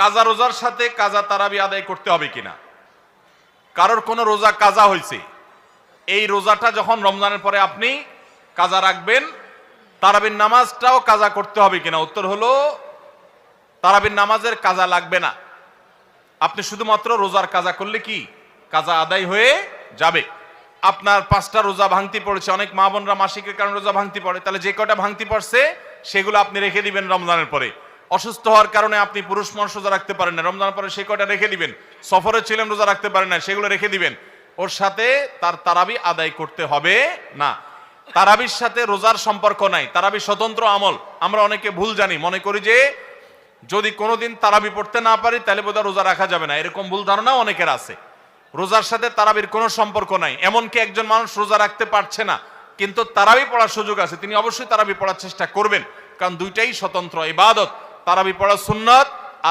কাজা রোজার সাথে কাজা তারাবি আদায় করতে হবে কিনা। কারোর কোনো রোজা কাজা হয়েছে, এই রোজাটা যখন রমজানের পরে আপনি কাজা রাখবেন, তারাবির নামাজটাও কাজা করতে হবে কিনা। উত্তর হলো তারাবির নামাজের কাজা লাগবে না। আপনি শুধুমাত্র রোজার কাজা করলে কি কাজা আদায় হয়ে যাবে। আপনার 5টা রোজা ভাঙতি পড়েছে, অনেক মা বোনরা মাসিকের কারণে রোজা ভাঙতি পড়ে, তাহলে যে কটা ভাঙতি পড়ছে সেগুলো আপনি রেখে দিবেন রমজানের পরে। অসুস্থ হওয়ার কারণে আপনি পুরুষ মানুষ রোজা রাখতে পারেন না, রমজানের পরে সেই কটা রেখে দিবেন। সফরে ছিলেন, রোজা রাখতে পারেন না, সেগুলো রেখে দিবেন। ওর সাথে তার তারাবি আদায় করতে হবে না। তারাবির সাথে রোজার সম্পর্ক নাই, তারাবি স্বতন্ত্র আমল। আমরা অনেকে ভুল জানি, মনে করি যে যদি কোনোদিন তারাবি পড়তে না পারি তাহলে বোধহয় রোজা রাখা যাবে না, এরকম ভুল ধারণা অনেকের আছে। রোজার সাথে তারাবির কোনো সম্পর্ক নাই। এমনকি একজন মানুষ রোজা রাখতে পারছে না কিন্তু তারাবি পড়ার সুযোগ আছে, তিনি অবশ্যই তারাবি পড়ার চেষ্টা করবেন, কারণ দুইটাই স্বতন্ত্র ইবাদত। তারাবি পড়া সুন্নাত,